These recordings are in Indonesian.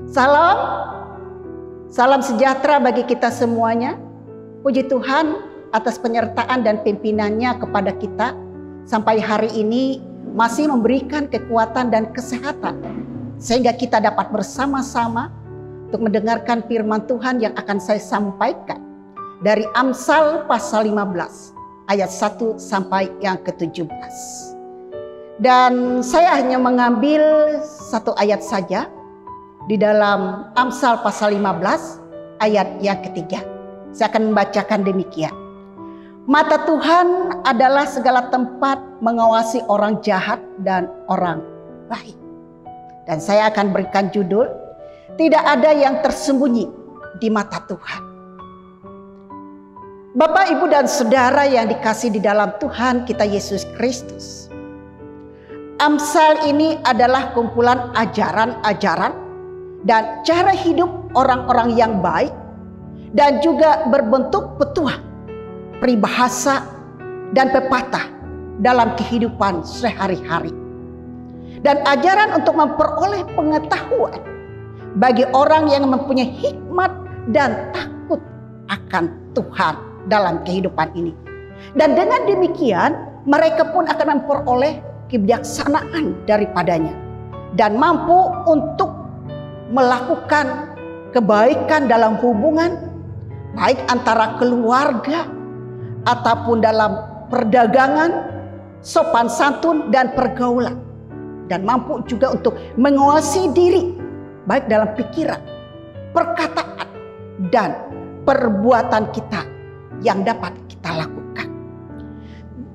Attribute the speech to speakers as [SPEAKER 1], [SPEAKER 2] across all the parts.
[SPEAKER 1] Salam, salam sejahtera bagi kita semuanya. Puji Tuhan atas penyertaan dan pimpinannya kepada kita sampai hari ini masih memberikan kekuatan dan kesehatan sehingga kita dapat bersama-sama untuk mendengarkan firman Tuhan yang akan saya sampaikan dari Amsal pasal 15 ayat 1 sampai yang ke-17. Dan saya hanya mengambil satu ayat saja di dalam Amsal pasal 15 ayat yang ketiga. Saya akan membacakan demikian. Mata Tuhan adalah segala tempat mengawasi orang jahat dan orang baik. Dan saya akan berikan judul, tidak ada yang tersembunyi di mata Tuhan. Bapak, Ibu, dan Saudara yang dikasihi di dalam Tuhan kita Yesus Kristus. Amsal ini adalah kumpulan ajaran-ajaran dan cara hidup orang-orang yang baik dan juga berbentuk petuah, peribahasa, dan pepatah dalam kehidupan sehari-hari. Dan ajaran untuk memperoleh pengetahuan bagi orang yang mempunyai hikmat dan takut akan Tuhan dalam kehidupan ini. Dan dengan demikian mereka pun akan memperoleh kebijaksanaan daripadanya dan mampu untuk melakukan kebaikan dalam hubungan, baik antara keluarga ataupun dalam perdagangan, sopan santun dan pergaulan. Dan mampu juga untuk menguasai diri, baik dalam pikiran, perkataan, dan perbuatan kita yang dapat kita lakukan.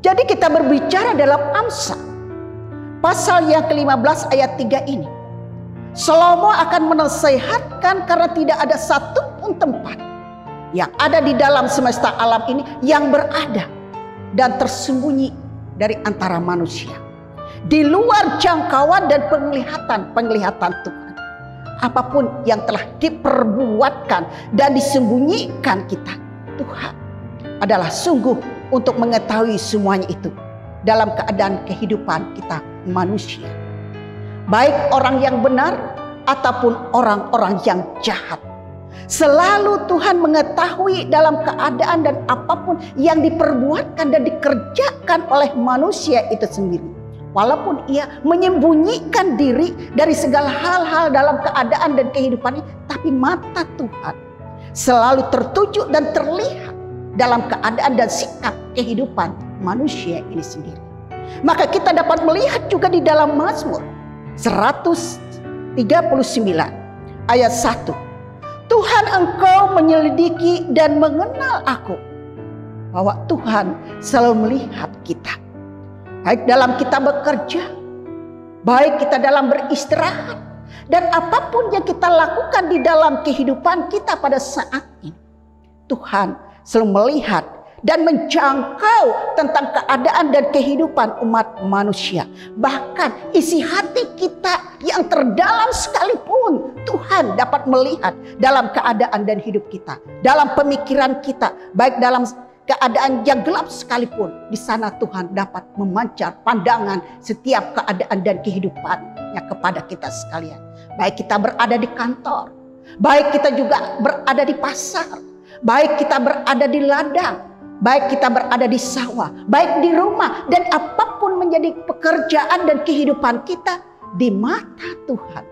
[SPEAKER 1] Jadi kita berbicara dalam Amsal pasal yang ke-15 ayat 3 ini. Salomo akan menasehatkan karena tidak ada satupun tempat yang ada di dalam semesta alam ini yang berada dan tersembunyi dari antara manusia, di luar jangkauan dan penglihatan Tuhan. Apapun yang telah diperbuatkan dan disembunyikan kita, Tuhan adalah sungguh untuk mengetahui semuanya itu dalam keadaan kehidupan kita manusia. Baik orang yang benar ataupun orang-orang yang jahat. Selalu Tuhan mengetahui dalam keadaan dan apapun yang diperbuatkan dan dikerjakan oleh manusia itu sendiri. Walaupun ia menyembunyikan diri dari segala hal-hal dalam keadaan dan kehidupan ini, tapi mata Tuhan selalu tertuju dan terlihat dalam keadaan dan sikap kehidupan manusia ini sendiri. Maka kita dapat melihat juga di dalam Mazmur 139 ayat 1. Tuhan, Engkau menyelidiki dan mengenal aku. Bahwa Tuhan selalu melihat kita. Baik dalam kita bekerja, baik kita dalam beristirahat, dan apapun yang kita lakukan di dalam kehidupan kita pada saat ini, Tuhan selalu melihat dan menjangkau tentang keadaan dan kehidupan umat manusia. Bahkan isi hati kita yang terdalam sekalipun Tuhan dapat melihat dalam keadaan dan hidup kita. Dalam pemikiran kita, baik dalam keadaan yang gelap sekalipun, di sana Tuhan dapat memancar pandangan setiap keadaan dan kehidupannya kepada kita sekalian. Baik kita berada di kantor, baik kita juga berada di pasar, baik kita berada di ladang, baik kita berada di sawah, baik di rumah, dan apapun menjadi pekerjaan dan kehidupan kita, di mata Tuhan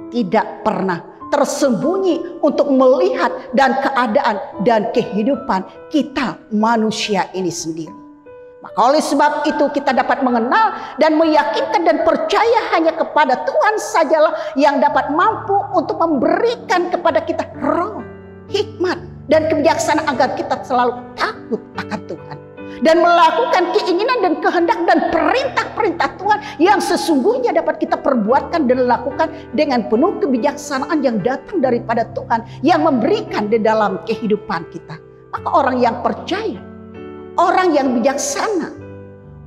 [SPEAKER 1] tidak pernah tersembunyi untuk melihat dan keadaan dan kehidupan kita manusia ini sendiri. Maka oleh sebab itu kita dapat mengenal dan meyakinkan dan percaya hanya kepada Tuhan sajalah yang dapat mampu untuk memberikan kepada kita roh, hikmat, dan kebijaksanaan agar kita selalu takut akan Tuhan. Dan melakukan keinginan dan kehendak dan perintah-perintah Tuhan yang sesungguhnya dapat kita perbuatkan dan lakukan dengan penuh kebijaksanaan yang datang daripada Tuhan yang memberikan di dalam kehidupan kita. Maka orang yang percaya, orang yang bijaksana,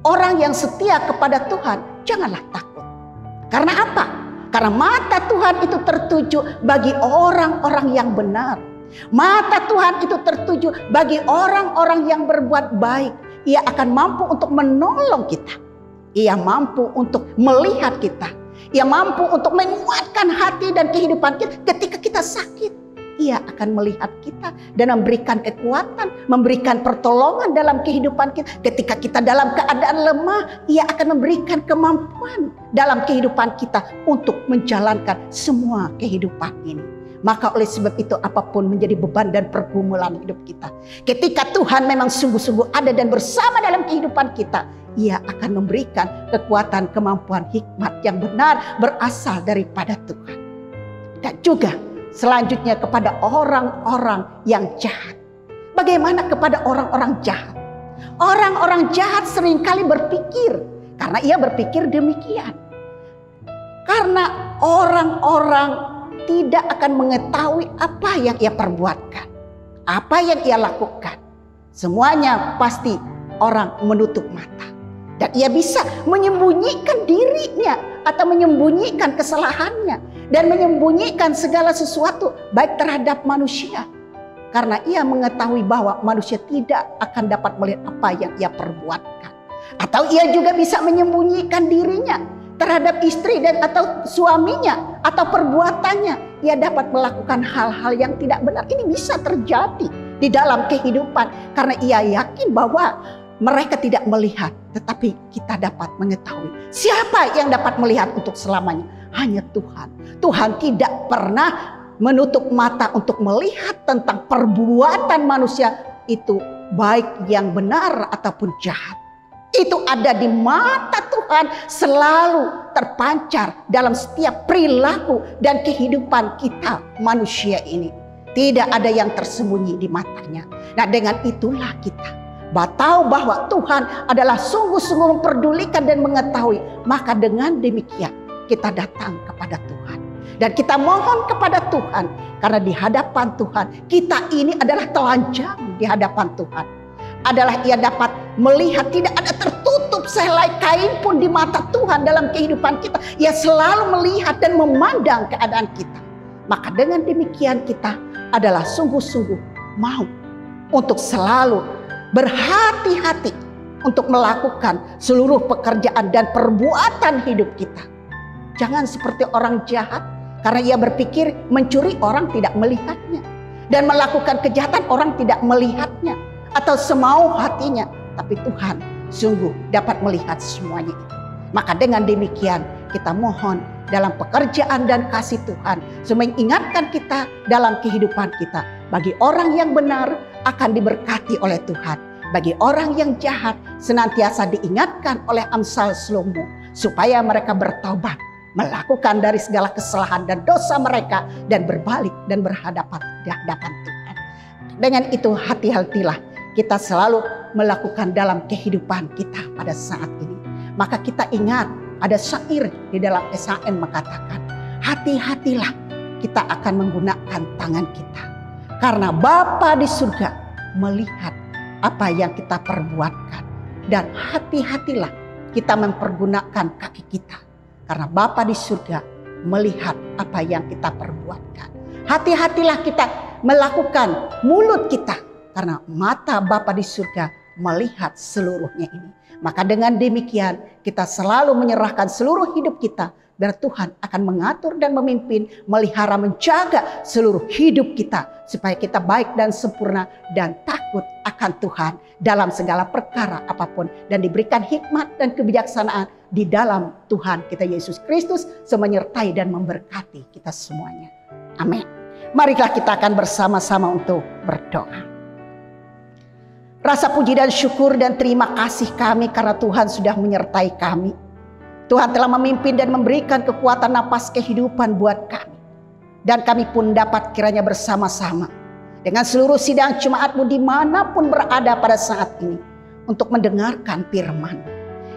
[SPEAKER 1] orang yang setia kepada Tuhan, janganlah takut. Karena apa? Karena mata Tuhan itu tertuju bagi orang-orang yang benar. Mata Tuhan itu tertuju bagi orang-orang yang berbuat baik. Ia akan mampu untuk menolong kita. Ia mampu untuk melihat kita. Ia mampu untuk menguatkan hati dan kehidupan kita ketika kita sakit. Ia akan melihat kita dan memberikan kekuatan, memberikan pertolongan dalam kehidupan kita. Ketika kita dalam keadaan lemah, Ia akan memberikan kemampuan dalam kehidupan kita untuk menjalankan semua kehidupan ini. Maka oleh sebab itu apapun menjadi beban dan pergumulan hidup kita, ketika Tuhan memang sungguh-sungguh ada dan bersama dalam kehidupan kita, Ia akan memberikan kekuatan, kemampuan, hikmat yang benar berasal daripada Tuhan. Dan juga selanjutnya kepada orang-orang yang jahat. Bagaimana kepada orang-orang jahat? Orang-orang jahat seringkali berpikir, karena ia berpikir demikian, karena orang-orang tidak akan mengetahui apa yang ia perbuatkan, apa yang ia lakukan. Semuanya pasti orang menutup mata. Dan ia bisa menyembunyikan dirinya atau menyembunyikan kesalahannya dan menyembunyikan segala sesuatu baik terhadap manusia. Karena ia mengetahui bahwa manusia tidak akan dapat melihat apa yang ia perbuatkan. Atau ia juga bisa menyembunyikan dirinya terhadap istri dan atau suaminya atau perbuatannya. Ia dapat melakukan hal-hal yang tidak benar. Ini bisa terjadi di dalam kehidupan karena ia yakin bahwa mereka tidak melihat, tetapi kita dapat mengetahui. Siapa yang dapat melihat untuk selamanya? Hanya Tuhan. Tuhan tidak pernah menutup mata untuk melihat tentang perbuatan manusia itu, baik yang benar ataupun jahat. Itu ada di mata Tuhan, selalu terpancar dalam setiap perilaku dan kehidupan kita manusia ini. Tidak ada yang tersembunyi di matanya. Nah, dengan itulah kita tahu bahwa Tuhan adalah sungguh-sungguh memperdulikan dan mengetahui. Maka dengan demikian kita datang kepada Tuhan. Dan kita mohon kepada Tuhan. Karena di hadapan Tuhan kita ini adalah telanjang di hadapan Tuhan. Adalah ia dapat melihat, tidak ada tertutup sehelai kain pun di mata Tuhan dalam kehidupan kita. Ia selalu melihat dan memandang keadaan kita. Maka dengan demikian kita adalah sungguh-sungguh mau untuk selalu berhati-hati untuk melakukan seluruh pekerjaan dan perbuatan hidup kita. Jangan seperti orang jahat, karena ia berpikir mencuri orang tidak melihatnya, dan melakukan kejahatan orang tidak melihatnya atau semau hatinya. Tapi Tuhan sungguh dapat melihat semuanya itu. Maka dengan demikian kita mohon dalam pekerjaan dan kasih Tuhan mengingatkan kita dalam kehidupan kita. Bagi orang yang benar akan diberkati oleh Tuhan. Bagi orang yang jahat senantiasa diingatkan oleh Amsal Salomo supaya mereka bertaubat, melakukan dari segala kesalahan dan dosa mereka dan berbalik dan berhadapan di hadapan Tuhan. Dengan itu hati-hatilah kita selalu melakukan dalam kehidupan kita pada saat ini. Maka kita ingat ada syair di dalam SHN mengatakan, hati-hatilah kita akan menggunakan tangan kita. Karena Bapa di surga melihat apa yang kita perbuatkan. Dan hati-hatilah kita mempergunakan kaki kita. Karena Bapa di surga melihat apa yang kita perbuatkan. Hati-hatilah kita melakukan mulut kita. Karena mata Bapa di surga melihat seluruhnya ini. Maka dengan demikian kita selalu menyerahkan seluruh hidup kita. Biar Tuhan akan mengatur dan memimpin, melihara, menjaga seluruh hidup kita. Supaya kita baik dan sempurna dan takut akan Tuhan dalam segala perkara apapun. Dan diberikan hikmat dan kebijaksanaan di dalam Tuhan kita Yesus Kristus. Menyertai dan memberkati kita semuanya. Amin. Marilah kita akan bersama-sama untuk berdoa. Rasa puji dan syukur dan terima kasih kami karena Tuhan sudah menyertai kami. Tuhan telah memimpin dan memberikan kekuatan napas kehidupan buat kami. Dan kami pun dapat kiranya bersama-sama dengan seluruh sidang jemaat-Mu dimanapun berada pada saat ini. Untuk mendengarkan firman.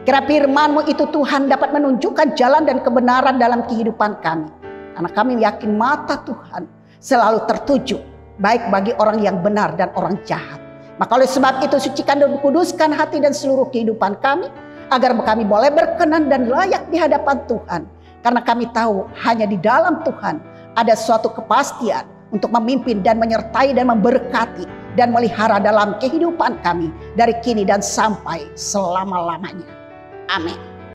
[SPEAKER 1] Kira firman-Mu itu Tuhan dapat menunjukkan jalan dan kebenaran dalam kehidupan kami. Karena kami yakin mata Tuhan selalu tertuju. Baik bagi orang yang benar dan orang jahat. Maka oleh sebab itu sucikan dan kuduskan hati dan seluruh kehidupan kami. Agar kami boleh berkenan dan layak di hadapan Tuhan. Karena kami tahu hanya di dalam Tuhan ada suatu kepastian untuk memimpin dan menyertai dan memberkati dan melihara dalam kehidupan kami dari kini dan sampai selama-lamanya. Amin.